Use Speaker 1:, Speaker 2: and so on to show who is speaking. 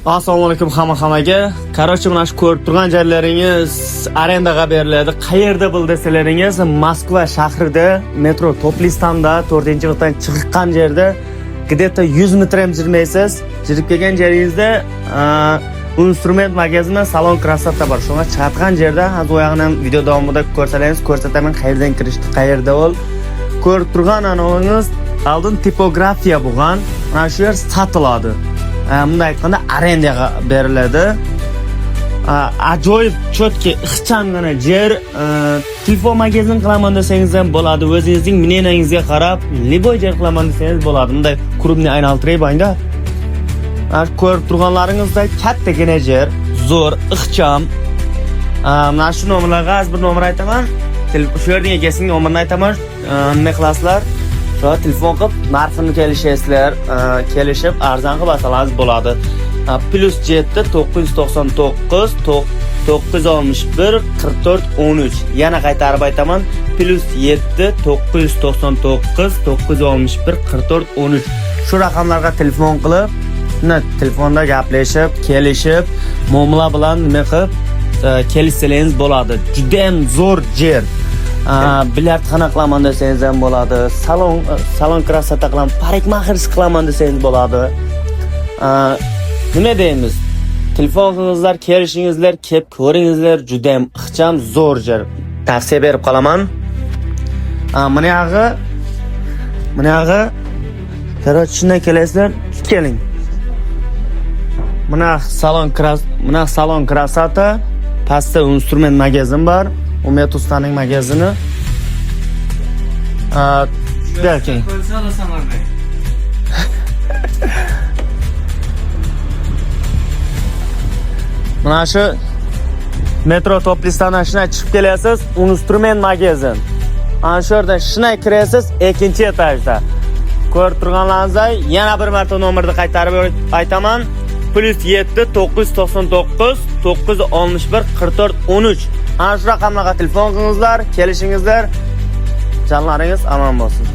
Speaker 1: Assalomu alaykum hammaga. Qarochi, mana shu ko'rib turgan joylaringiz arendaga beriladi. Qayerda bo'l desalaringiz, Moskva shahrida, metro Toplistanda 4-qatdan chiqqan yerda где-то 100 metr yurmaysiz. Jirib kelgan joyingizda instrument magazini Salon Krasota bor. Shunga chiqadigan yerda hozir oyog'ini ham video davomida ko'rsataman, qayerdan kirishdi, qayerda bo'l. Ko'rib turgan anovingiz oldin tipografiya bo'lgan. Mana shu yer sotiladi. Bunday aytganda arendaga beriladi. Ajoyib chotki ixchamgina yer, telefon magazin qilaman desangiz ham bo'ladi. O'zingizning мнениеңizga qarab, liboy yer qilaman desangiz bo'ladi. Bunday klubni aylantirib bangda. Ko'rib turganlaringizda kattagina yer, zo'r, ixcham. Mana shu nomerlarga bir nomer aytaman. Shu yerning egasining nomerini aytaman. Nima qilasizlar? Telefon qilib narxini kelishib arzon qilib olsangiz bo'ladi. +7 999 961 44 13. Yana qaytarib aytaman. +7 999 961 44 13. Shu raqamlarga telefon qilib, telefonda gaplashib, kelishib, muomala bilan nima qilib kelishsangiz bo'ladi. Juda ham zo'r yer. Bilyardxona qilaman desangiz ham bo'ladi. Salon Krasota qilaman, parikmaxirlik qilaman desangiz bo'ladi. Nima deymiz? Telefon qilingizlar, kelishingizlar, kelib ko'ringizlar, juda ham ixcham, zo'r yer. Tavsiya berib qolaman. Mana yog'i qarochi shunday kelasizlar, keling. Mana Salon Krasota, pastda instrument magazin bor. Umid ustaning magazini. Belki. Mana shu metro Toplistandan shunday chiqib kelasiz, instrument magazin. Ana shu yerdan shunday kirasiz, ikkinchi etajda. Ko'rib turganlaringizday, yana bir marta nomerni qaytarib aytaman. +7 999 961 44 13. Ana shu raqamlarga telefon qilingizlar, kelishingizlar. Jonlaringiz omon bo'lsin.